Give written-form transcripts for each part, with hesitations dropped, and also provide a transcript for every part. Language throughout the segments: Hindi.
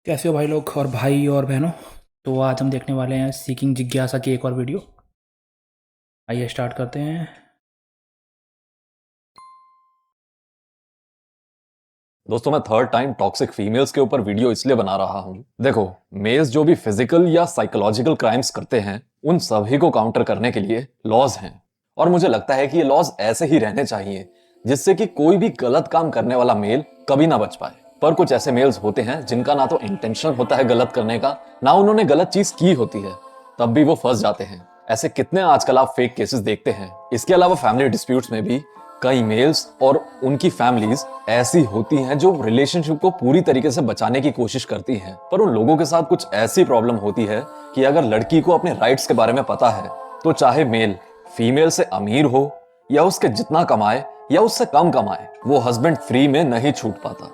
कैसे हो भाई लोग और भाई और बहनों। तो आज हम देखने वाले हैं सीकिंग जिज्ञासा की एक और वीडियो। आइए स्टार्ट करते हैं। दोस्तों, मैं थर्ड टाइम टॉक्सिक फीमेल्स के ऊपर वीडियो इसलिए बना रहा हूं। देखो, मेल्स जो भी फिजिकल या साइकोलॉजिकल क्राइम्स करते हैं उन सभी को काउंटर करने के लिए लॉज हैं। और मुझे लगता है कि ये लॉज ऐसे ही रहने चाहिए जिससे कि कोई भी गलत काम करने वाला मेल कभी ना बच पाए। पर कुछ ऐसे मेल्स होते हैं जिनका ना तो इंटेंशन होता है गलत करने का, ना उन्होंने गलत चीज की होती है, तब भी वो फंस जाते हैं। ऐसे कितने आजकल आप फेक केसेस देखते हैं। इसके अलावा फैमिली डिस्प्यूट्स में भी कई मेल्स और उनकी फैमिलीज ऐसी होती हैं जो रिलेशनशिप को पूरी तरीके से बचाने की कोशिश करती हैं, पर उन लोगों के साथ कुछ ऐसी प्रॉब्लम होती है कि अगर लड़की को अपने राइट्स के बारे में पता है तो चाहे मेल फीमेल से अमीर हो या उसके जितना कमाए या उससे कम कमाए, वो हस्बैंड फ्री में नहीं छूट पाता।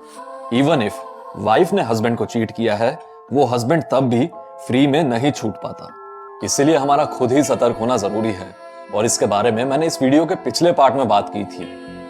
इवन इफ वाइफ ने हस्बैंड को चीट किया है, वो हस्बैंड तब भी फ्री में नहीं छूट पाता। इसीलिए हमारा खुद ही सतर्क होना जरूरी है। और इसके बारे में मैंने इस वीडियो के पिछले पार्ट में बात की थी।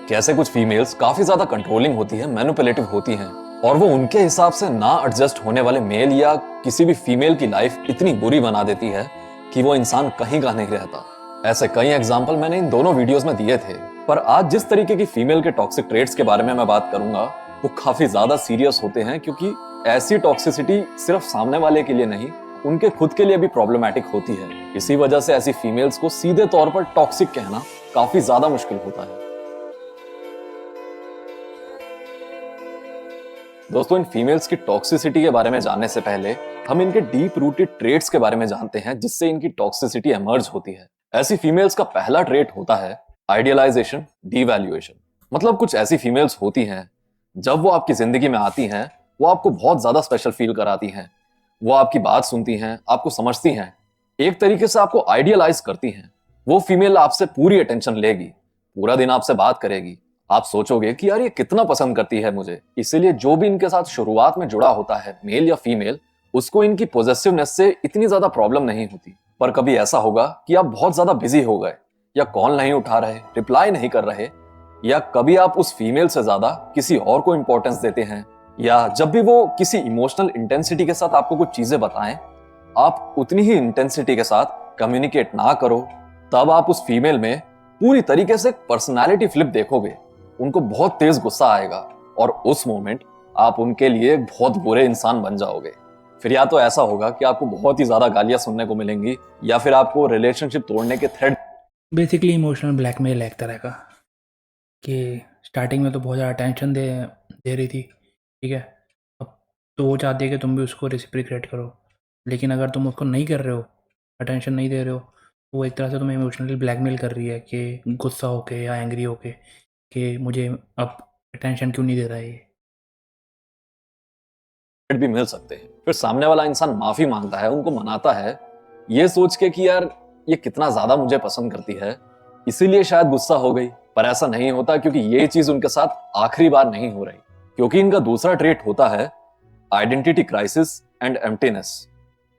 कैसे कुछ फीमेल्स काफी ज्यादा कंट्रोलिंग होती है, मैनिपुलेटिव होती हैं, और वो उनके हिसाब से ना एडजस्ट होने वाले मेल या किसी भी फीमेल की लाइफ इतनी बुरी बना देती है कि वो इंसान कहीं का नहीं रहता। ऐसे कई एग्जाम्पल मैंने इन दोनों वीडियोस में दिए थे। पर आज जिस तरीके की फीमेल के टॉक्सिक ट्रेट्स के बारे में मैं बात करूंगा वो काफी ज्यादा सीरियस होते हैं, क्योंकि ऐसी टॉक्सिसिटी सिर्फ सामने वाले के लिए नहीं, उनके खुद के लिए भी प्रॉब्लमैटिक होती है। इसी वजह से ऐसी फीमेल्स को सीधे तौर पर टॉक्सिक कहना काफी ज्यादा मुश्किल होता है। दोस्तों, इन फीमेल्स की टॉक्सिसिटी के बारे में जानने से पहले हम इनके डीप रूटेड ट्रेट्स के बारे में जानते हैं जिससे इनकी टॉक्सिसिटी एमर्ज होती है। ऐसी फीमेल्स का पहला ट्रेट होता है आइडियलाइजेशन, डीवैल्यूएशन। मतलब कुछ ऐसी फीमेल्स होती हैं, जब वो आपकी जिंदगी में आती हैं वो आपको बहुत ज्यादा स्पेशल फील कराती हैं। वो आपकी बात सुनती हैं, आपको समझती हैं, एक तरीके से आपको आइडियलाइज करती हैं। वो फीमेल आपसे पूरी अटेंशन लेगी, पूरा दिन आपसे बात करेगी। आप सोचोगे कि यार ये कितना पसंद करती है मुझे। इसीलिए जो भी इनके साथ शुरुआत में जुड़ा होता है, मेल या फीमेल, उसको इनकी पॉजिटिवनेस से इतनी ज्यादा प्रॉब्लम नहीं होती। पर कभी ऐसा होगा कि आप बहुत ज्यादा बिजी हो गए, या कॉल नहीं उठा रहे, रिप्लाई नहीं कर रहे, या कभी आप उस फीमेल से ज्यादा किसी और को इंपॉर्टेंस देते हैं, या जब भी वो किसी इमोशनल इंटेंसिटी के साथ आपको कुछ चीजें बताएं, आप उतनी ही इंटेंसिटी के साथ कम्युनिकेट ना करो, तब आप उस फीमेल में पूरी तरीके से पर्सनालिटी फ्लिप देखोगे। उनको बहुत तेज गुस्सा आएगा और उस मोमेंट आप उनके लिए बहुत बुरे इंसान बन जाओगे। फिर या तो ऐसा होगा कि आपको बहुत ही ज्यादा गालियां सुनने को मिलेंगी, या फिर आपको रिलेशनशिप तोड़ने के थ्रेड। बेसिकली इमोशनल ब्लैकमेल है एक तरह का, कि स्टार्टिंग में तो बहुत ज़्यादा टेंशन दे दे रही थी, ठीक है। अब तो वो चाहती है कि तुम भी उसको रेसिप्रोकेट करो, लेकिन अगर तुम उसको नहीं कर रहे हो, अटेंशन नहीं दे रहे हो, तो वो एक तरह से तुम्हें इमोशनली ब्लैकमेल कर रही है कि गुस्सा होके या एंग्री होके कि मुझे अब अटेंशन क्यों नहीं दे रहा है ये। भी मिल सकते हैं। फिर सामने वाला इंसान माफी मांगता है, उनको मनाता है, ये सोच के कि यार ये कितना ज्यादा मुझे पसंद करती है, इसीलिए शायद गुस्सा हो गई। पर ऐसा नहीं होता, क्योंकि ये चीज उनके साथ आखिरी बार नहीं हो रही। क्योंकि इनका दूसरा ट्रेट होता है आइडेंटिटी क्राइसिस एंड एम्प्टीनेस।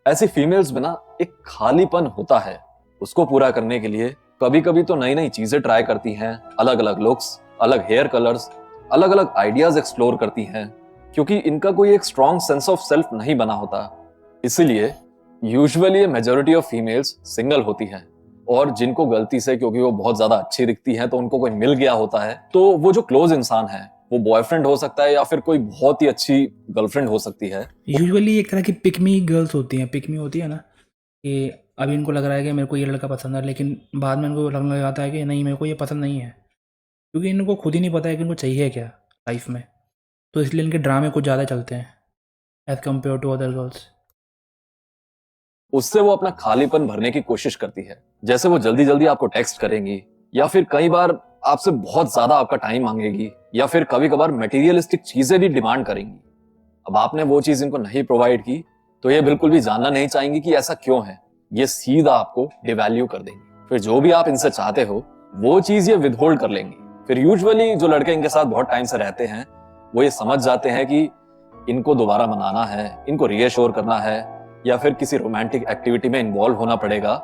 ऐसी फीमेल्स में ना एक खालीपन होता है, उसको पूरा करने के लिए कभी कभी तो नई नई चीजें ट्राई करती हैं, अलग अलग लुक्स, अलग हेयर कलर्स, अलग अलग आइडियाज एक्सप्लोर करती हैं, क्योंकि इनका कोई एक स्ट्रॉन्ग सेंस ऑफ सेल्फ नहीं बना होता। इसीलिए usually majority of females single होती हैं, और जिनको गलती से, क्योंकि वो बहुत ज्यादा अच्छी दिखती हैं तो उनको कोई मिल गया होता है, तो वो जो क्लोज इंसान है वो बॉयफ्रेंड हो सकता है या फिर कोई बहुत ही अच्छी गर्लफ्रेंड हो सकती है। यूजुअली एक तरह की पिकमी गर्ल्स होती हैं, पिकमी होती है ना, कि अभी इनको लग रहा है कि मेरे को ये लड़का पसंद है, लेकिन बाद में इनको लगने लग जाता है कि नहीं, मेरे को ये पसंद नहीं है, क्योंकि इनको खुद ही नहीं पता है कि इनको चाहिए क्या लाइफ में। तो इसलिए इनके ड्रामे कुछ ज़्यादा चलते हैं as compare to other girls. उससे वो अपना खालीपन भरने की कोशिश करती है। जैसे वो जल्दी जल्दी आपको टेक्स्ट करेंगी, या फिर कई बार आपसे बहुत ज्यादा आपका टाइम मांगेगी, या फिर कभी कभार मटेरियलिस्टिक चीजें भी डिमांड करेंगी। अब आपने वो चीज इनको नहीं प्रोवाइड की तो ये बिल्कुल भी जानना नहीं चाहेंगी कि ऐसा क्यों है। ये सीधा आपको डिवैल्यू कर देंगी। फिर जो भी आप इनसे चाहते हो वो चीज ये विदहोल्ड कर लेंगी। फिर यूजुअली जो लड़के इनके साथ बहुत टाइम से रहते हैं वो ये समझ जाते हैं कि इनको दोबारा मनाना है, इनको रीअश्योर करना है, या फिर किसी रोमांटिक एक्टिविटी में इन्वॉल्व होना पड़ेगा,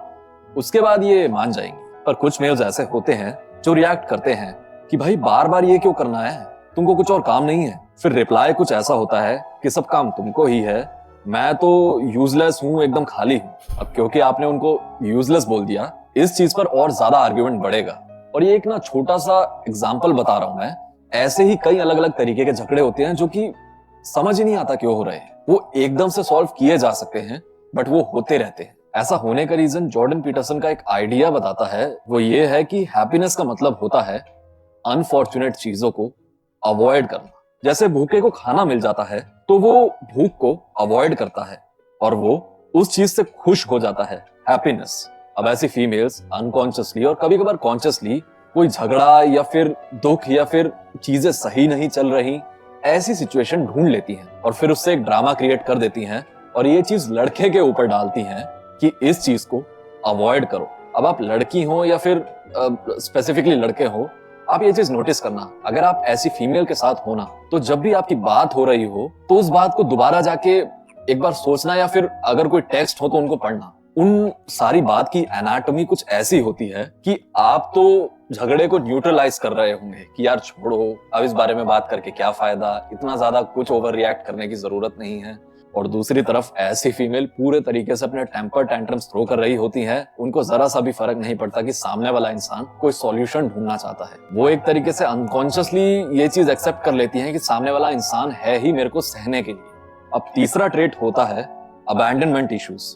उसके बाद ये मान जाएंगे। पर कुछ मेल्स ऐसे होते हैं जो रिएक्ट करते हैं कि भाई बार बार ये क्यों करना है, तुमको कुछ और काम नहीं है। फिर रिप्लाई कुछ ऐसा होता है कि सब काम तुमको ही है, मैं तो यूजलेस हूं, एकदम खाली हूं। अब क्योंकि आपने उनको यूजलेस बोल दिया, इस चीज पर और ज्यादा आर्ग्यूमेंट बढ़ेगा। और ये एक ना छोटा सा एग्जाम्पल बता रहा हूं मैं, ऐसे ही कई अलग अलग तरीके के झगड़े होते हैं जो कि समझ ही नहीं आता क्यों हो रहे हैं। वो एकदम से सॉल्व किए जा सकते हैं, बट वो होते रहते हैं। ऐसा होने का रीजन जॉर्डन पीटरसन का एक आइडिया बताता है, वो ये है कि हैप्पीनेस का मतलब होता है अनफॉर्चुनेट चीजों को अवॉइड करना। जैसे भूखे को खाना मिल जाता है तो वो भूख को अवॉइड करता है और वो उस चीज से खुश हो जाता है, हैप्पीनेस। अब ऐसी फीमेल्स अनकॉन्शियसली और कभी कभार कॉन्शियसली कोई झगड़ा या फिर दुख या फिर चीजें सही नहीं चल रही, ऐसी सिचुएशन ढूंढ लेती हैं और फिर उससे एक ड्रामा क्रिएट कर देती हैं और ये चीज लड़के के ऊपर डालती हैं कि इस चीज को अवॉइड करो। अब आप लड़की हो या फिर स्पेसिफिकली लड़के हो, आप ये चीज नोटिस करना, अगर आप ऐसी फीमेल के साथ हो ना, तो जब भी आपकी बात हो रही हो तो उस बात को दोबारा जाके एक बार सोचना, या फिर अगर कोई टेक्स्ट हो तो उनको पढ़ना। उन सारी बात की एनाटॉमी कुछ ऐसी होती है कि आप तो झगड़े को न्यूट्रलाइज कर रहे होंगे कि यार छोड़ो, अब इस बारे में बात करके क्या फायदा, इतना ज्यादा कुछ ओवर रिएक्ट करने की जरूरत नहीं है। और दूसरी तरफ ऐसी फीमेल पूरे तरीके से अपने टेम्पर टैंट्रम्स थ्रो कर रही होती हैं, उनको जरा सा भी फर्क नहीं पड़ता कि सामने वाला इंसान कोई सॉल्यूशन ढूंढना चाहता है। वो एक तरीके से अनकॉन्शियसली ये चीज एक्सेप्ट कर लेती हैं कि सामने वाला इंसान है ही मेरे को सहने के लिए। अब तीसरा ट्रेट होता है अबैंडनमेंट इश्यूज।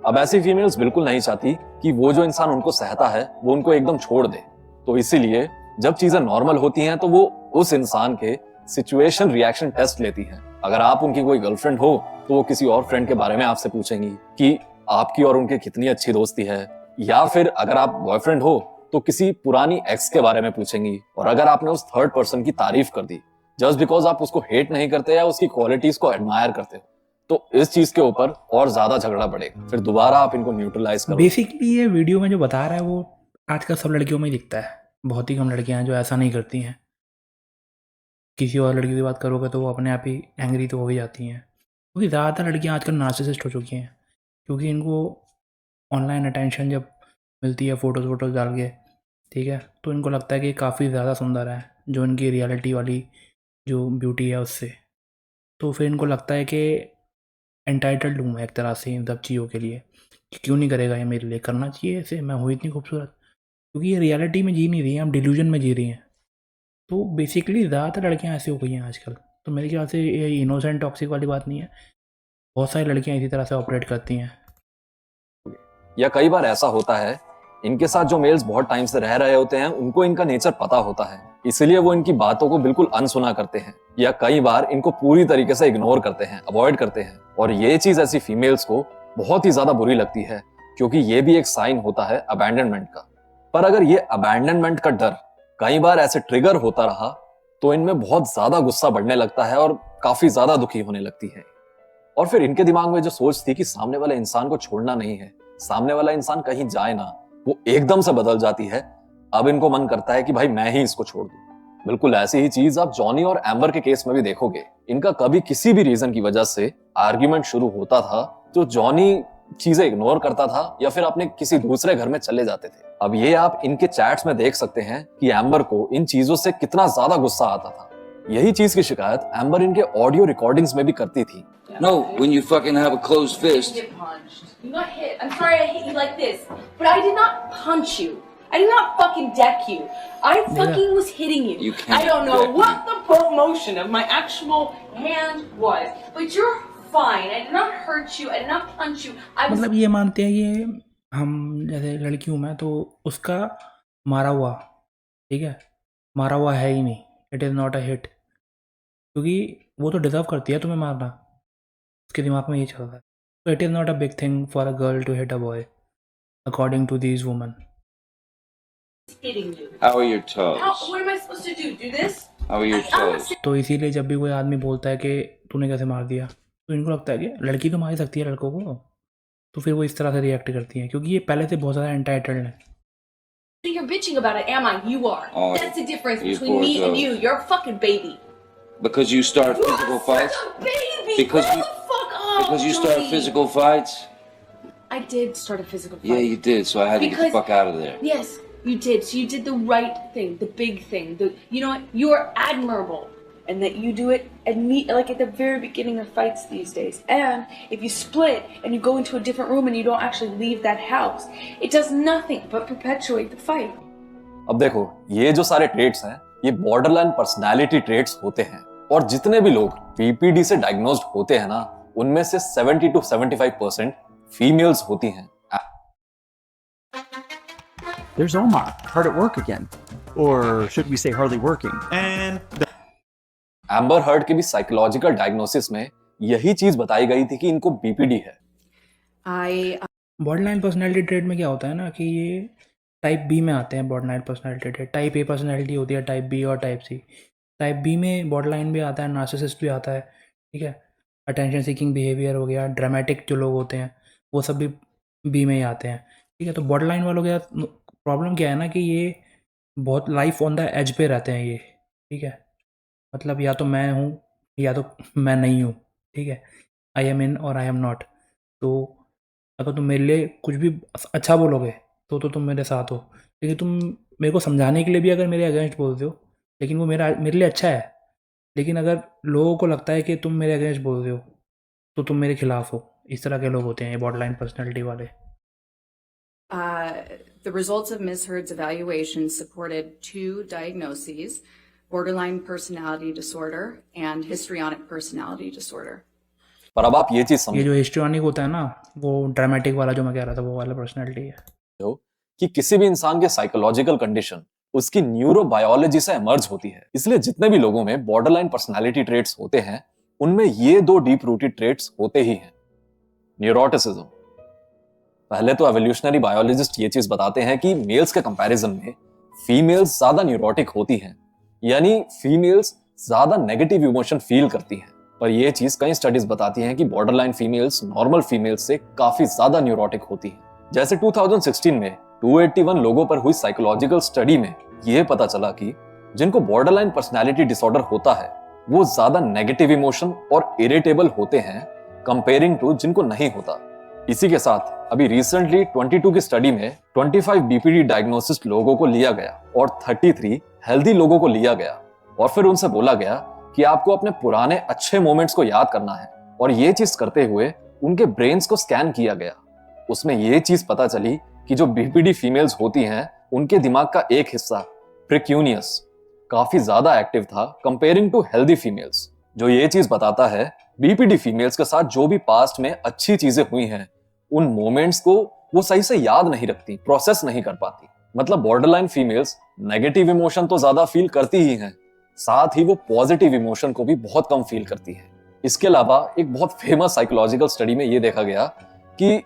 अब ऐसी फीमेल्स बिल्कुल नहीं चाहती कि वो जो इंसान उनको सहता है वो उनको एकदम छोड़ दे, तो इसीलिए जब चीजें नॉर्मल होती हैं तो वो उस इंसान के सिचुएशन रिएक्शन टेस्ट लेती हैं। अगर आप उनकी कोई गर्लफ्रेंड हो तो वो किसी और फ्रेंड के बारे में आपसे पूछेंगी कि आपकी और उनकी कितनी अच्छी दोस्ती है, या फिर अगर आप बॉयफ्रेंड हो तो किसी पुरानी एक्स के बारे में पूछेंगी। और अगर आपने उस थर्ड पर्सन की तारीफ कर दी जस्ट बिकॉज आप उसको हेट नहीं करते या उसकी क्वालिटीज को एडमायर करते हो, तो इस चीज के ऊपर और ज्यादा झगड़ा बढ़ेगा। फिर दोबारा आप इनको न्यूट्रलाइज करो। बेसिकली ये वीडियो में जो बता रहा है वो आजकल सब लड़कियों में ही दिखता है। बहुत ही कम लड़कियां हैं जो ऐसा नहीं करती हैं। किसी और लड़की की बात करोगे तो वो अपने आप ही एंग्री तो हो ही जाती हैं, क्योंकि ज़्यादातर लड़कियां आजकल नार्सिसिस्ट हो चुकी हैं। क्योंकि इनको ऑनलाइन अटेंशन जब मिलती है फ़ोटोज़ डाल के, ठीक है, तो इनको लगता है कि काफ़ी ज़्यादा सुंदर है जो इनकी रियलिटी वाली जो ब्यूटी है उससे। तो फिर इनको लगता है कि एंटाइटल्ड हूँ मैं एक तरह से इन सब चीज़ों के लिए, कि क्यों नहीं करेगा ये मेरे लिए, करना चाहिए ऐसे, मैं हूँ इतनी खूबसूरत। क्योंकि ये रियलिटी में जी नहीं रही हैं, हम डिल्यूजन में जी रही हैं। तो बेसिकली ज़्यादातर लड़कियां ऐसी हो गई हैं आजकल। तो मेरे ख्याल से ये इनोसेंट टॉक्सिक वाली बात नहीं है, बहुत सारी लड़कियां इसी तरह से ऑपरेट करती हैं। या कई बार ऐसा होता है, इनके साथ जो मेल्स बहुत टाइम से रह रहे होते हैं उनको इनका नेचर पता होता है, इसलिए वो इनकी बातों को बिल्कुल अनसुना करते हैं, या कई बार इनको पूरी तरीके से इग्नोर करते हैं, अवॉइड करते हैं। और ये चीज ऐसी फीमेल्स को बहुत ही ज्यादा बुरी लगती है, क्योंकि ये भी एक साइन होता है अबैंडनमेंट का। पर अगर ये अबैंडनमेंट का डर कई बार ऐसे ट्रिगर होता रहा तो इनमें बहुत ज्यादा गुस्सा बढ़ने लगता है और काफी ज्यादा दुखी होने लगती है। और फिर इनके दिमाग में जो सोच थी कि सामने वाले इंसान को छोड़ना नहीं है, सामने वाला इंसान कहीं जाए ना, वो एकदम से बदल जाती है। अब इनको मन करता है कि भाई मैं ही इसको छोड़ दूं। बिल्कुल ऐसी ही चीज आप जॉनी और एम्बर के केस में भी देखोगे। इनका कभी किसी भी रीजन की वजह से आर्ग्यूमेंट शुरू होता था तो जॉनी चीजें इग्नोर करता था या फिर अपने किसी दूसरे घर में चले जाते थे। अब ये आप इनके चैट्स में देख सकते हैं कि एम्बर को इन चीजों से कितना ज्यादा गुस्सा आता था। यही चीज की शिकायत एम्बर इनके ऑडियो रिकॉर्डिंग्स में भी करती थी। No, when you fucking have a closed fist. You get punched. You got hit. I'm sorry I hit you like this, but I did not punch you. I did not fucking deck you. I fucking was hitting you. You can't I don't know deck what the motion of my actual hand was, but you're fine. I did not hurt you. I did not punch you. I was. मतलब ये मानते हैं ये हम, जैसे लड़की हूँ मैं तो उसका मारा हुआ, ठीक है, मारा हुआ है ही नहीं, it is not a hit, क्योंकि वो तो डिजर्व करती है तुम्हें मारना, उसके दिमाग में ये चल रहा है। तो it is not a big thing for a girl to hit a boy according to these women. Hitting you. How are your toes? What am I supposed to do? Do this? How are your toes? तो इसीलिए जब भी कोई आदमी बोलता है कि तूने कैसे मार दिया, तो इनको लगता है कि लड़की तो मार ही सकती है लड़कों को, तो फिर वो इस तरह से रिएक्ट करती हैं, क्योंकि ये पहले से बहुत ज़्यादा एंटाइटल्ड है। So you're bitching about it, am I? You are. Oh, That's the difference you between me poor and you. You're a fucking baby. Because you start You physical are fights? such a baby. Because Grow you- the fuck up, Because you start Johnny. physical fights? I did start a physical fight. Yeah, you did, so I had to get the Because- fuck out of there. Yes, you did. So you did the right thing, the big thing. You know what? You are admirable. and that you do it like at the very beginning of fights these days. And if you split and you go into a different room and you don't actually leave that house, it does nothing but perpetuate the fight. अब देखो, ये जो सारे ट्रेट्स हैं, ये बॉर्डरलाइन पर्सनालिटी ट्रेट्स होते हैं, और जितने भी लोग बीपीडी से डायग्नोस्ड होते हैं ना, उनमें से 70 to 75% फीमेल्स होती हैं। There's Omar, hard at work again. Or should we say hardly working? And amber heard के भी साइकोलॉजिकल डायग्नोसिस में यही चीज बताई गई थी कि इनको बीपीडी है। बॉर्डरलाइन पर्सनैलिटी ट्रेट में क्या होता है ना कि ये टाइप बी में आते हैं। Borderline personality trait type A personality होती है, टाइप बी और टाइप सी। टाइप बी में बॉर्डरलाइन भी आता है, नार्सिसिस्ट भी आता है, ठीक है। अटेंशन सीकिंग बिहेवियर हो गया, ड्रामेटिक जो लोग होते हैं वो सब भी बी में ही आते हैं, ठीक है। तो बॉर्डरलाइन वालों के साथ प्रॉब्लम क्या है ना कि ये बहुत लाइफ ऑन द एज पे रहते हैं ये, ठीक है। मतलब या तो मैं हूँ या तो मैं नहीं हूँ, ठीक है। आई एम इन और आई एम नॉट। तो अगर तुम मेरे लिए कुछ भी अच्छा बोलोगे तो तुम मेरे साथ हो, लेकिन तुम मेरे को समझाने के लिए भी अगर मेरे अगेंस्ट बोलते हो, लेकिन वो मेरे लिए अच्छा है। लेकिन अगर लोगों को लगता है कि तुम मेरे अगेंस्ट बोल रहे हो तो तुम मेरे खिलाफ हो। इस तरह के लोग होते हैं ये बॉर्डरलाइन पर्सनैलिटी वाले। The results of Ms. Heard's evaluation supported 2 diagnoses: borderline personality disorder and histrionic personality disorder. पर अब आप ये चीज ये समझो जो हिस्ट्रियोनिक होता है ना, वो ड्रामेटिक वाला जो मैं कह रहा था, वो वाला पर्सनैलिटी है। कि किसी भी इंसान के साइकोलॉजिकल कंडीशन उसकी न्यूरोबायोलॉजी से इमर्ज होती है। इसलिए जितने भी लोगों में बॉर्डरलाइन पर्सनालिटी ट्रेट्स होते हैं, उनमें ये 2 डीप रूटेड ट्रेट्स होते ही हैं। न्यूरोटिसिज्म। पहले तो एवोल्यूशनरी बायोलॉजिस्ट ये चीज बताते हैं कि मेल्स के कंपैरिजन में फीमेल्स ज्यादा न्यूरोटिक होती हैं, यानी फीमेल्स ज्यादा नेगेटिव इमोशन फील करती हैं। पर यह चीज कई स्टडीज बताती हैं कि बॉर्डरलाइन फीमेल्स नॉर्मल फीमेल्स से काफी ज्यादा न्यूरोटिक होती हैं। जैसे 2016 में 281 लोगों पर हुई साइकोलॉजिकल स्टडी में यह पता चला कि जिनको बॉर्डरलाइन पर्सनालिटी डिसऑर्डर होता है वो ज्यादा नेगेटिव इमोशन और इरिटेबल होते हैं कंपेयरिंग टू जिनको नहीं होता। इसी के साथ अभी रिसेंटली 22 की स्टडी में 25 बीपीडी डायग्नोसिस लोगों को लिया गया और 33 हेल्दी लोगों को लिया गया, और फिर उनसे बोला गया कि आपको अपने पुराने अच्छे मोमेंट्स को याद करना है। और ये चीज करते हुए उनके ब्रेन्स को स्कैन किया गया। उसमें ये चीज पता चली कि जो बीपीडी फीमेल्स होती हैं उनके दिमाग का एक हिस्सा प्रिक्यूनियस काफी ज्यादा एक्टिव था कंपेयरिंग टू हेल्दी फीमेल्स। जो ये चीज बताता है बीपीडी फीमेल्स के साथ जो भी पास्ट में अच्छी चीजें हुई हैं उन मोमेंट्स को वो सही से याद नहीं रखती, प्रोसेस नहीं कर पाती। मतलब बॉर्डरलाइन फीमेल्स नेगेटिव इमोशन तो ज्यादा फील करती ही हैं, साथ ही वो पॉजिटिव इमोशन को भी बहुत कम फील करती है। इसके अलावा एक बहुत फेमस साइकोलॉजिकल स्टडी में ये देखा गया कि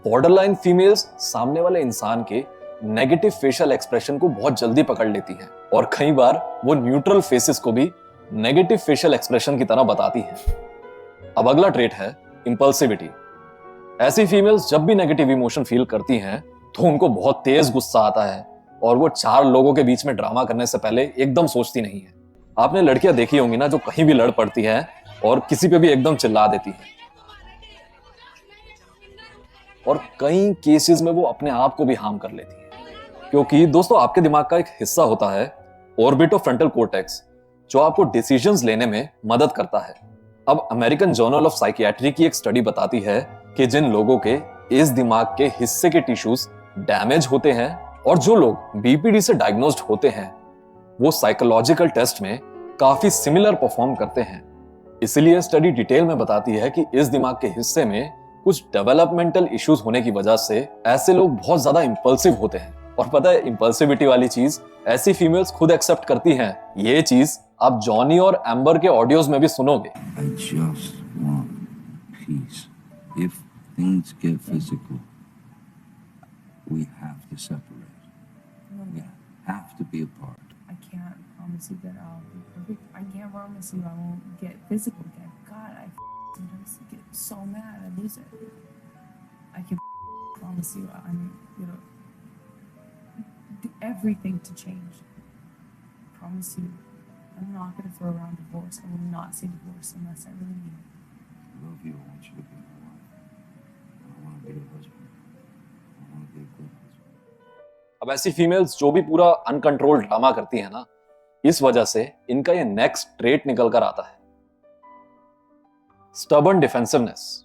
बॉर्डरलाइन फीमेल्स सामने वाले इंसान के नेगेटिव फेशियल एक्सप्रेशन को बहुत जल्दी पकड़ लेती हैं, और कई बार वो न्यूट्रल फेसेस को भी नेगेटिव फेशियल एक्सप्रेशन की तरह बताती हैं। अब अगला ट्रेट है इंपल्सिविटी। ऐसी फीमेल्स जब भी नेगेटिव इमोशन फील करती हैं तो उनको बहुत तेज गुस्सा आता है, और वो 4 लोगों के बीच में ड्रामा करने से पहले एकदम सोचती नहीं है। आपने लड़कियां देखी होंगी ना जो कहीं भी लड़ पड़ती हैं और किसी पे भी एकदम चिल्ला देती हैं, और कई केसेस में वो अपने आप को भी हार्म कर लेती हैं। क्योंकि दोस्तों आपके दिमाग का एक हिस्सा होता है ऑर्बिटोफ्रंटल कोर्टेक्स, जो आपको डिसीजंस लेने में मदद करता है। अब अमेरिकन जर्नल ऑफ साइकियाट्री की एक स्टडी बताती है कि जिन लोगों के इस दिमाग के हिस्से के टिश्यूज डैमेज होते हैं और जो लोग बीपीडी से डायग्नोस्ड होते हैं वो साइकोलॉजिकल टेस्ट में काफी सिमिलर परफॉर्म करते हैं। इसलिए स्टडी डिटेल में बताती है कि इस दिमाग के हिस्से में कुछ डेवलपमेंटल इश्यूज होने की वजह से ऐसे लोग बहुत ज्यादा इंपल्सिव होते हैं। और पता है इंपल्सिविटी वाली चीज ऐसी फीमेल्स खुद एक्सेप्ट करती हैं। ये चीज आप जॉनी और एम्बर के ऑडियोज में भी सुनोगे। I just want peace. If things get physical, we have to separate. We have to be apart. I can't promise you that I'll be perfect. I can't promise you I won't get physical again. God, I sometimes get so mad I lose it. I can promise you I'm gonna do everything to change. I promise you I'm not gonna throw around divorce. I will not say divorce unless I really need it. I love you. I want you to be my wife. I want to be your husband. I want to be a good husband. अब ऐसी फीमेल्स जो भी पूरा अनकंट्रोल्ड ड्रामा करती है ना, इस वजह से इनका ये नेक्स्ट ट्रेट निकल कर आता है, स्टबर्न डिफेंसिवनेस।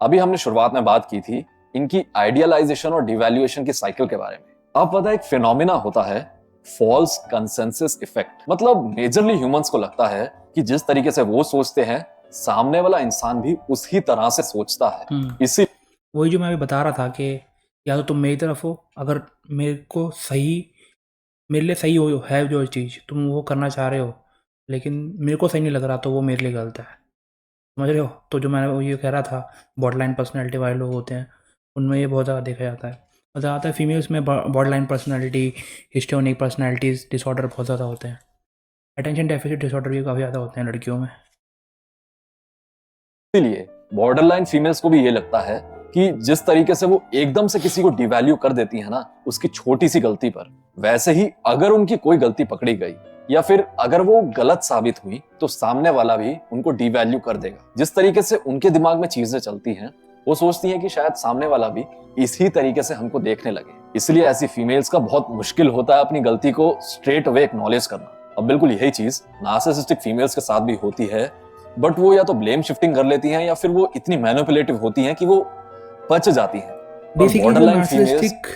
अभी हमने शुरुआत में बात की थी इनकी आइडियलाइजेशन और डिवैल्यूएशन की साइकिल के बारे में। अब पता है एक फिनोमिना होता है फॉल्स कंसेंसस इफेक्ट। मतलब मेजरली ह्यूमंस को लगता है कि जिस तरीके से वो सोचते हैं सामने वाला इंसान भी उसी तरह से सोचता है। इसी वही जो मैं अभी बता रहा था कि या तो तुम मेरी तरफ हो, अगर मेरे लिए सही हो है जो चीज़ तुम वो करना चाह रहे हो, लेकिन मेरे को सही नहीं लग रहा तो वो मेरे लिए गलत है, समझ रहे हो। तो जो मैंने वो ये कह रहा था बॉर्डरलाइन पर्सनैलिटी वाले लोग होते हैं उनमें ये बहुत ज़्यादा देखा जाता है। और ज़्यादातर फीमेल्स में borderline personality, histrionic personalities disorder बहुत ज़्यादा होते हैं। अटेंशन डेफिसिट डिसऑर्डर भी काफ़ी ज़्यादा होते हैं लड़कियों में। इसीलिए बॉर्डरलाइन फीमेल्स को भी ये लगता है कि जिस तरीके से वो एकदम से किसी को डिवैल्यू कर देती है ना उसकी छोटी सी गलती पर, वैसे ही अगर उनकी कोई गलती पकड़ी गई या फिर अगर वो गलत साबित हुई तो सामने वाला भी उनको डिवैल्यू कर देगा। जिस तरीके से उनके दिमाग में चीजें चलती हैं वो सोचती हैं कि शायद सामने वाला भी इसी तरीके से हमको देखने लगे। इसलिए ऐसी फीमेल्स का बहुत मुश्किल होता है अपनी गलती को स्ट्रेट अवे एक्नॉलेज करना। अब बिल्कुल यही चीज नार्सिसिस्टिक फीमेल्स के साथ भी होती है, बट वो या तो ब्लेम शिफ्टिंग कर लेती हैं या फिर वो इतनी मैनिपुलेटिव होती हैं कि वो बच जाती हैं। बेसिकली जो नार्सिसिस्टिक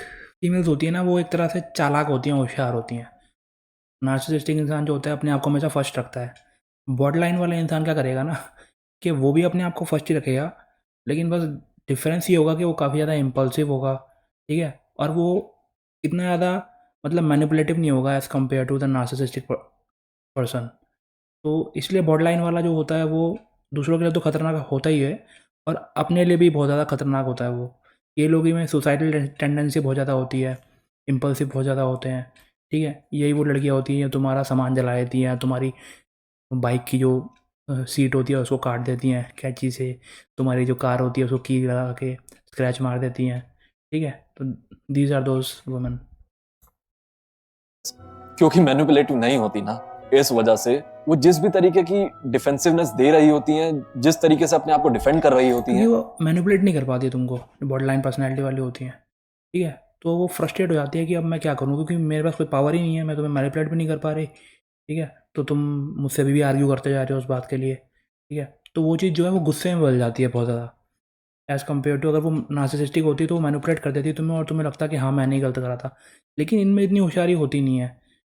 फीमेल्स होती है ना वो एक तरह से चालाक होती हैं, होशियार होती हैं। नार्सिसिस्टिक इंसान जो होता है अपने आप को हमेशा फर्स्ट रखता है। बॉर्डरलाइन वाला इंसान क्या करेगा ना कि वो भी अपने आप को फर्स्ट ही रखेगा, लेकिन बस डिफरेंस ये होगा कि वो काफ़ी ज़्यादा इम्पल्सिव होगा, ठीक है, और वो इतना ज़्यादा मतलब मैनिपुलेटिव नहीं होगा as compare to the narcissistic person. तो इसलिए बॉर्डरलाइन वाला जो होता है वो दूसरों के लिए तो खतरनाक होता ही है और अपने लिए भी बहुत ज़्यादा खतरनाक होता है। वो ये लोग ही में सुसाइडल टेंडेंसी बहुत ज़्यादा होती है, इम्पल्सिव बहुत ज़्यादा होते हैं, ठीक है। यही वो लड़कियाँ होती हैं तुम्हारा सामान जला देती हैं, तुम्हारी बाइक की जो सीट होती है उसको काट देती हैं कैंची से, तुम्हारी जो कार होती है उसको की लगा के स्क्रैच मार देती हैं, ठीक है। तो दीज आर दोज वुमेन। क्योंकि मैनिपुलेटिव नहीं होती ना, इस वजह से वो जिस भी तरीके की डिफेंसिवनेस दे रही होती हैं, जिस तरीके से अपने आप को डिफेंड कर रही होती हैं, वो मैनिपुलेट नहीं कर पाती तुमको, बॉर्डरलाइन पर्सनैलिटी वाली होती हैं, ठीक है। तो वो फ्रस्ट्रेट हो जाती है कि अब मैं क्या करूँ, क्योंकि मेरे पास कोई पावर ही नहीं है, मैं तुम्हें मैनिपुलेट भी नहीं कर पा रही, ठीक है। तो तुम मुझसे अभी भी आर्ग्यू करते जा रहे हो उस बात के लिए, ठीक है। तो वो चीज़ जो है वो गुस्से में बदल जाती है बहुत ज़्यादा, एज़ कम्पेयर टू अगर वो नार्सिसिस्टिक होती तो वो मैनिपुलेट कर देती तुम्हें और तुम्हें लगता कि हाँ मैंने ही गलत करा था। लेकिन इनमें इतनी होशियारी होती नहीं है,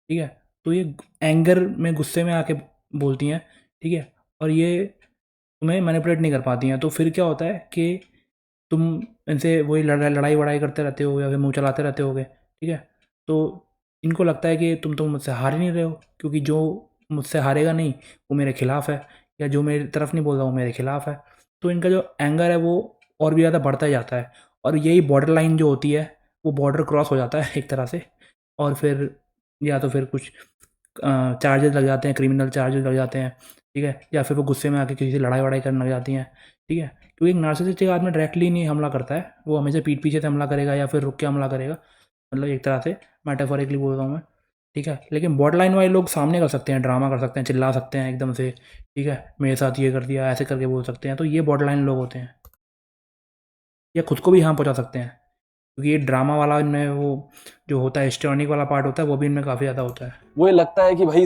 ठीक है। तो ये एंगर में, गुस्से में आके बोलती हैं, ठीक है, और ये तुम्हें मैनिपुलेट नहीं कर पाती हैं। तो फिर क्या होता है कि तुम इनसे वही लड़ाई वड़ाई करते रहते हो या फिर मुँह चलाते रहते होगे, ठीक है। तो इनको लगता है कि तुम तो मुझसे हार ही नहीं रहे हो, क्योंकि जो मुझसे हारेगा नहीं वो मेरे खिलाफ़ है, या जो मेरी तरफ नहीं बोल रहा वो मेरे खिलाफ़ है। तो इनका जो एंगर है वो और भी ज़्यादा बढ़ता ही जाता है, और यही बॉर्डर लाइन जो होती है वो बॉर्डर क्रॉस हो जाता है एक तरह से, और फिर या तो फिर कुछ चार्जेस लग जाते हैं, क्रिमिनल चार्जेस लग जाते हैं, ठीक है, या फिर वो गुस्से में आके किसी से लड़ाई वड़ाई करने लग जाती हैं, ठीक है। क्योंकि एक नार्सिसिस्टिक आदमी डायरेक्टली नहीं हमला करता है, वो हमेशा पीठ पीछे से हमला करेगा या फिर रुक के हमला करेगा, मतलब एक तरह से मेटाफोरिकली बोल रहा हूँ मैं, ठीक है। लेकिन बॉर्डर लाइन वाले लोग सामने कर सकते हैं, ड्रामा कर सकते हैं, चिल्ला सकते हैं एकदम से, ठीक है, मेरे साथ ये कर दिया, ऐसे करके बोल सकते हैं। तो ये बॉर्डर लाइन लोग होते हैं, या खुद को भी हार्म पहुँचा सकते हैं, क्योंकि ये ड्रामा वाला इनमें वो जो होता है हिस्टोनिक वाला पार्ट होता है वो भी इनमें काफ़ी ज़्यादा होता है। वो ये लगता है कि भाई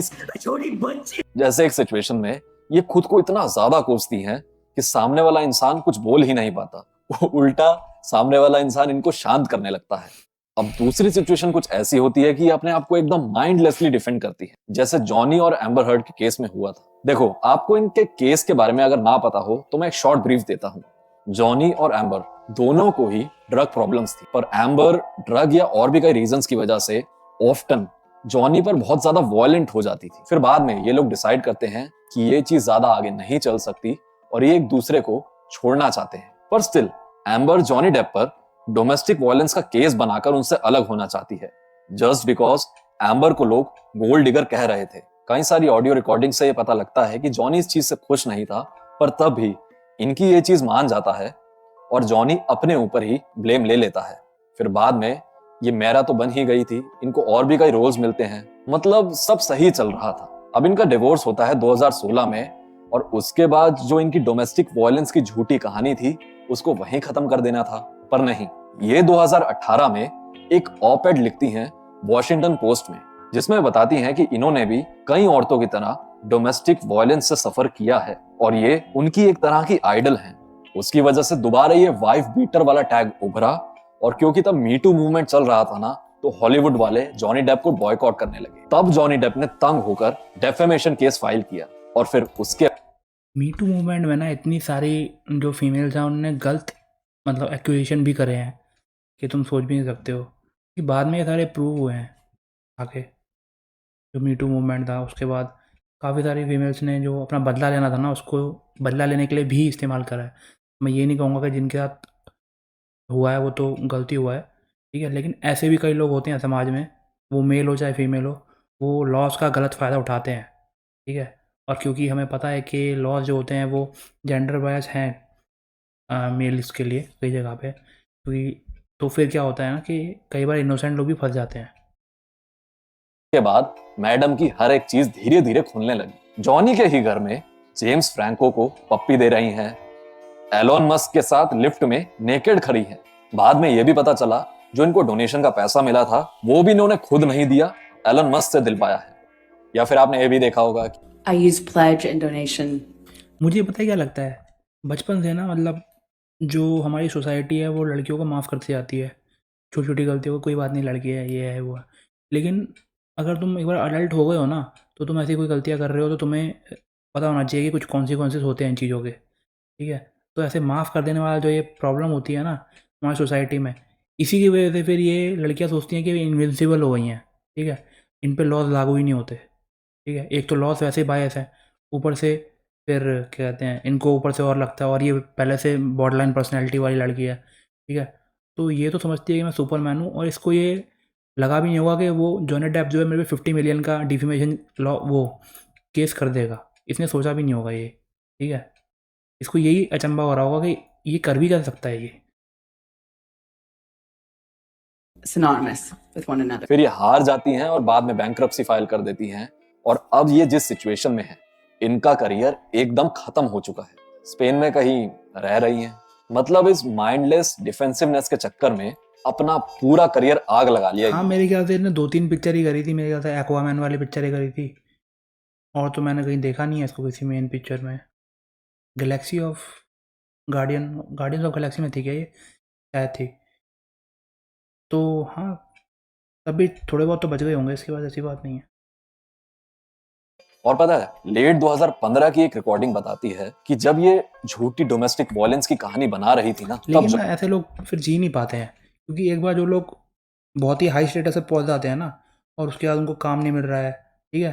जैसे एक सिचुएशन में ये खुद को इतना ज्यादा कोसती हैं कि सामने वाला इंसान कुछ बोल ही नहीं पाता, वो उल्टा सामने वाला इंसान इनको शांत करने लगता है। अब दूसरी सिचुएशन कुछ ऐसी होती है कि अपने आप को एकदम माइंडलेसली डिफेंड करती है, जैसे जॉनी और एम्बर हर्ड के केस में हुआ था। देखो, आपको इनके केस के बारे में अगर ना पता हो तो मैं एक शॉर्ट ब्रीफ देता हूँ। जॉनी और एम्बर दोनों को ही ड्रग प्रॉब्लम्स थी, पर एम्बर ड्रग या और भी कई रीजंस की वजह से ऑफ्टन जॉनी पर बहुत ज्यादा वॉयलेंट हो जाती थी। फिर बाद में ये लोग डिसाइड करते हैं कि ये चीज ज्यादा आगे नहीं चल सकती और ये एक दूसरे को छोड़ना चाहते हैं, पर स्टिल एम्बर जॉनी डेप पर डोमेस्टिक वायलेंस का केस बनाकर उनसे अलग होना चाहती है, जस्ट बिकॉज एम्बर को लोग गोल्ड डिगर कह रहे थे। कई सारी ऑडियो रिकॉर्डिंग से ये पता लगता है कि जॉनी इस चीज से खुश नहीं था, पर तब भी इनकी ये चीज मान जाता है और जॉनी अपने ऊपर ही ब्लेम ले लेता है। फिर बाद में ये मेरा तो बन ही गई थी, इनको और भी कई रोल्स मिलते हैं, मतलब सब सही चल रहा था। अब इनका डिवोर्स होता है 2016 में, और उसके बाद जो इनकी डोमेस्टिक वायलेंस की झूठी कहानी थी उसको वहीं खत्म कर देना था, पर नहीं, ये 2018 में एक ऑप एड लिखती हैं वॉशिंगटन पोस्ट में, जिसमें बताती हैं कि इन्होंने भी कई औरतों की तरह डोमेस्टिक वायलेंस से सफर किया है और ये उनकी एक तरह की आइडल हैं। उसकी वजह से दोबारा ये वाइफ बीटर वाला टैग उभरा और क्योंकि तब मी टू मूवमेंट चल रहा था ना, तो हॉलीवुड वाले जॉनी डेप को बॉयकॉट करने लगे। तब जॉनी डेप ने तंग होकर डेफेमेशन केस फाइल किया और फिर उसके मी टू मूवमेंट में ना इतनी सारी जो फीमेल्स हैं उन्होंने गलत मतलब एक्यूजेशन भी करे हैं कि तुम सोच भी नहीं सकते हो कि बाद में ये सारे प्रूव हुए हैं आके। जो मी टू मूवमेंट था उसके बाद काफ़ी सारी फीमेल्स ने जो अपना बदला लेना था ना, उसको बदला लेने के लिए भी इस्तेमाल करा है। मैं ये नहीं कहूँगा कि जिनके साथ हुआ है वो तो गलती हुआ है, ठीक है, लेकिन ऐसे भी कई लोग होते हैं समाज में, वो मेल हो चाहे फीमेल हो, वो लॉस का गलत फ़ायदा उठाते हैं, ठीक है। और क्योंकि हमें पता है कि लॉज जो होते हैं वो जेंडर बायस हैं मेल्स के लिए कई जगह पे, क्योंकि तो फिर क्या होता है ना कि कई बार इनोसेंट लोग भी फंस जाते हैं। बाद मैडम की हर एक चीज धीरे धीरे खुलने लगी। जॉनी के ही घर में जेम्स फ्रैंको को पप्पी दे रही हैं, एलोन मस्क के साथ लिफ्ट में नेकेड खड़ी हैं। बाद में यह भी पता चला जो इनको डोनेशन का पैसा मिला था वो भी इन्होंने खुद नहीं दिया, एलोन मस्क से दिलवाया है। या फिर आपने ये भी देखा होगा कि I use pledge and donation. मुझे पता है क्या लगता है, बचपन से ना मतलब जो हमारी सोसाइटी है वो लड़कियों को माफ़ करती जाती है, छोटी छोटी गलतियों को, कोई बात नहीं लड़की है ये है वो है। लेकिन अगर तुम एक बार अडल्ट हो गए हो ना, तो तुम ऐसी कोई गलतियाँ कर रहे हो तो तुम्हें पता होना चाहिए कि कुछ कॉन्सिक्वेंसेस होते हैं इन चीज़ों के, ठीक है। तो ऐसे माफ़ कर देने वाला जो ये प्रॉब्लम होती है ना हमारी सोसाइटी में, इसी की वजह से फिर ये लड़कियाँ सोचती हैं कि इनविंसिबल हो गई हैं, ठीक है, इन पे लॉज लागू ही नहीं होते, ठीक है। एक तो लॉस वैसे ही बायस है, ऊपर से फिर क्या कहते हैं इनको ऊपर से और लगता है, और ये पहले से बॉर्डरलाइन पर्सनैलिटी वाली लड़की है, ठीक है। तो ये तो समझती है कि मैं सुपरमैन हूँ, और इसको ये लगा भी नहीं होगा कि वो जॉनी डेप जो है मेरे पे 50 मिलियन का डिफेमेशन लॉ वो केस कर देगा, इसने सोचा भी नहीं होगा ये, ठीक है। इसको यही अचंभा हो रहा होगा कि ये कर भी कर सकता है ये। Synonymous with one another. फिर ये हार जाती हैं और बाद में बैंक्रप्सी फाइल कर देती हैं और अब ये जिस सिचुएशन में है इनका करियर एकदम खत्म हो चुका है। स्पेन में कहीं रह रही हैं, मतलब इस माइंडलेस डिफेंसिवनेस के चक्कर में अपना पूरा करियर आग लगा लिया। हाँ, मेरे ख्याल से इसने 2-3 पिक्चर ही करी थी, मेरे ख्याल से एक्वामैन वाली पिक्चर ही करी थी, और तो मैंने कहीं देखा नहीं है इसको किसी मेन पिक्चर में। Galaxy of guardians of Galaxy में थी क्या ये, शायद थी। तो हाँ, तभी थोड़े बहुत तो बच गए होंगे, इसके बाद ऐसी बात नहीं है। और पता है लेट 2015 की एक रिकॉर्डिंग बताती है कि जब ये झूठी डोमेस्टिक वायलेंस की कहानी बना रही थी ना, तब लेकिन ना ऐसे लोग फिर जी नहीं पाते हैं, क्योंकि एक बार जो लोग बहुत ही हाई स्टेटस पे पहुंच जाते हैं ना, और उसके बाद उनको काम नहीं मिल रहा है, ठीक है,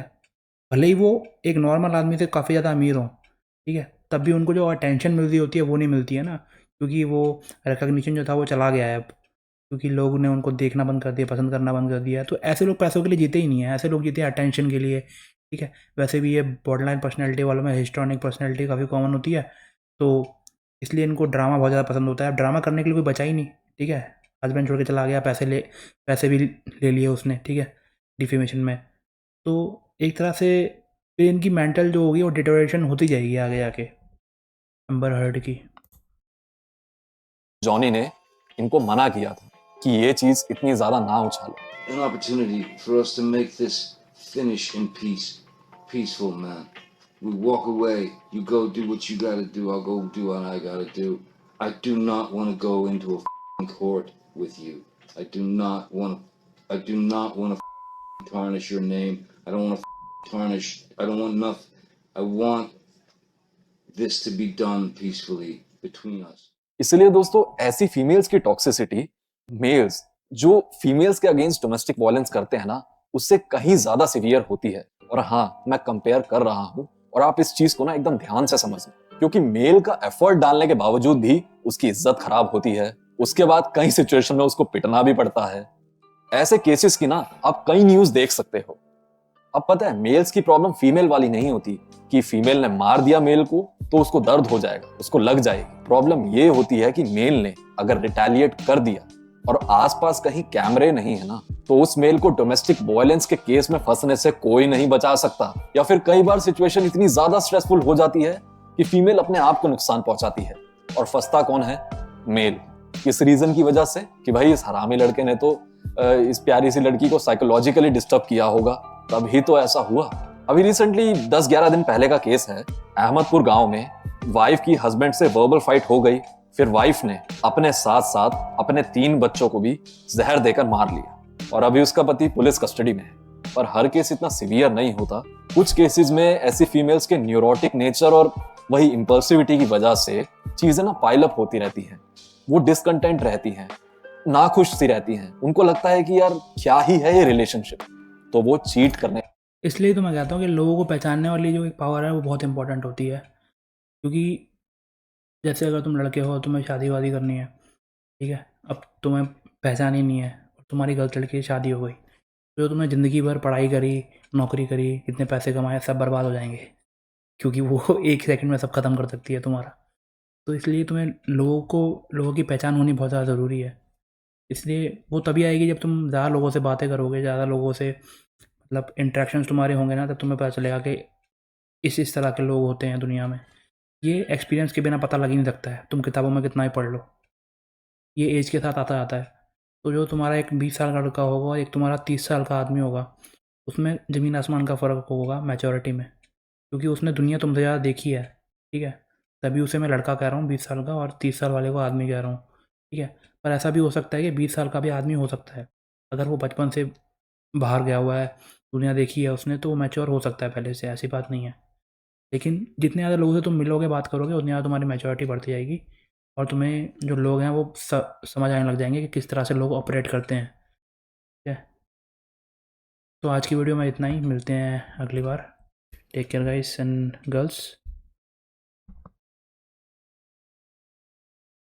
भले ही वो एक नॉर्मल आदमी से काफ़ी ज़्यादा अमीर हो, ठीक है, तब भी उनको जो अटेंशन मिल रही होती है वो नहीं मिलती है ना, क्योंकि वो रिकग्निशन जो था वो चला गया है अब, क्योंकि लोग ने उनको देखना बंद कर दिया, पसंद करना बंद कर दिया है। तो ऐसे लोग पैसों के लिए जीते ही नहीं है, ऐसे लोग जीते हैं अटेंशन के लिए, ठीक है। वैसे भी ये बॉर्डरलाइन पर्सनैलिटी वालों में हिस्ट्रॉनिक पर्सनैलिटी काफ़ी कॉमन होती है, तो इसलिए इनको ड्रामा बहुत ज़्यादा पसंद होता है। अब ड्रामा करने के लिए कोई बचा ही नहीं, ठीक है, हस्बैंड छोड़ के चला गया, पैसे भी ले लिए उसने, ठीक है, डिफेमेशन में। तो एक तरह से फिर इनकी मेंटल जो होगी वो डिटोरेशन होती जाएगी आगे जाके अम्बर हर्ड की। जॉनी ने इनको मना किया था कि ये चीज इतनी ज्यादा ना उछालो। An opportunity for us to make this finish in peace. Peaceful, man. We walk away. You go do what you gotta do. I'll go do what I gotta do. I do not want to go into a f***ing court with you. I do not want to tarnish your name. I don't want to tarnish. I don't want nothing. I want this to be done peacefully between us. इसलिए दोस्तों ऐसी फीमेल्स की टॉक्सिसिटी मेल्स जो फीमेल्स के अगेंस्ट डोमेस्टिक वायलेंस करते हैं ना, उससे कहीं ज्यादा सीवियर होती है। और हाँ, मैं कंपेयर कर रहा हूं और आप इस चीज को ना एकदम ध्यान से समझना, क्योंकि मेल का एफर्ट डालने के बावजूद भी उसकी इज्जत खराब होती है, उसके बाद कई सिचुएशन में उसको पिटना भी पड़ता है। ऐसे केसेस की ना आप कई न्यूज देख सकते हो। अब पता है मेल्स की प्रॉब्लम फीमेल वाली नहीं होती कि फीमेल ने मार दिया मेल को तो उसको दर्द हो जाएगा, उसको लग जाएगी। प्रॉब्लम ये होती है कि मेल ने अगर रिटेलिएट कर दिया और आसपास कहीं कैमरे नहीं है ना, तो उस मेल को डोमेस्टिक वायलेंस के केस में फंसने से कोई नहीं बचा सकता। या फिर कई बार सिचुएशन इतनी ज्यादा स्ट्रेसफुल हो जाती है कि फीमेल अपने आप को नुकसान पहुंचाती है, और फंसता कौन है? मेल। किस रीजन की वजह से? कि भाई इस हरामी लड़के ने तो इस प्यारी सी लड़की को साइकोलॉजिकली डिस्टर्ब किया होगा, तभी तो ऐसा हुआ। अभी रिसेंटली 10-11 दिन पहले का केस है। अहमदपुर गांव में वाइफ की हस्बैंड से वर्बल फाइट हो गई, फिर वाइफ ने अपने साथ साथ अपने 3 बच्चों को भी जहर देकर मार लिया और अभी उसका पति पुलिस कस्टडी में है। पर हर केस इतना सीवियर नहीं होता। कुछ केसेस में ऐसी फीमेल्स के न्यूरोटिक नेचर और वही इंपल्सिविटी की वजह से चीजें ना पाइलअप होती रहती हैं। वो डिसकंटेंट रहती हैं, नाखुश सी रहती हैं। उनको लगता है कि यार क्या ही है ये रिलेशनशिप, तो वो चीट करने। इसलिए तो मैं कहता हूँ कि लोगों को पहचानने वाली जो एक पावर है वो बहुत इंपॉर्टेंट होती है। क्योंकि जैसे अगर तुम लड़के हो, तुम्हें शादी वादी करनी है, ठीक है, अब तुम्हें पहचान ही नहीं है और तुम्हारी गर्ल लड़की की शादी हो गई, तो जो तुमने ज़िंदगी भर पढ़ाई करी, नौकरी करी, कितने पैसे कमाए, सब बर्बाद हो जाएंगे। क्योंकि वो 1 सेकंड में सब ख़त्म कर सकती है तुम्हारा। तो इसलिए तुम्हें लोगों की पहचान होनी बहुत ज़्यादा ज़रूरी है। इसलिए वो तभी आएगी जब तुम ज़्यादा लोगों से बातें करोगे, ज़्यादा लोगों से मतलब इंटरेक्शंस तुम्हारे होंगे ना, तब तुम्हें पता चलेगा कि इस तरह के लोग होते हैं दुनिया में। ये एक्सपीरियंस के बिना पता लग ही नहीं सकता है, तुम किताबों में कितना ही पढ़ लो। ये एज के साथ आता जाता है। तो जो तुम्हारा एक 20 साल का लड़का होगा और एक तुम्हारा 30 साल का आदमी होगा, उसमें ज़मीन आसमान का फ़र्क होगा मैच्योरिटी में, क्योंकि उसने दुनिया तुमसे ज़्यादा देखी है, ठीक है। तभी उसे मैं लड़का कह रहा हूँ 20 साल का, और 30 साल वाले को आदमी कह रहा हूँ, ठीक है। पर ऐसा भी हो सकता है कि 20 साल का भी आदमी हो सकता है, अगर वो बचपन से बाहर गया हुआ है, दुनिया देखी है उसने, तो वो मैच्योर हो सकता है पहले से, ऐसी बात नहीं है। लेकिन जितने ज़्यादा लोगों से तुम मिलोगे, बात करोगे, उतनी ज़्यादा तुम्हारी मैच्योरिटी बढ़ती जाएगी और तुम्हें जो लोग हैं वो समझ आने लग जाएंगे कि किस तरह से लोग ऑपरेट करते हैं, ठीक है। तो आज की वीडियो में इतना ही, मिलते हैं अगली बार। Take care guys and girls.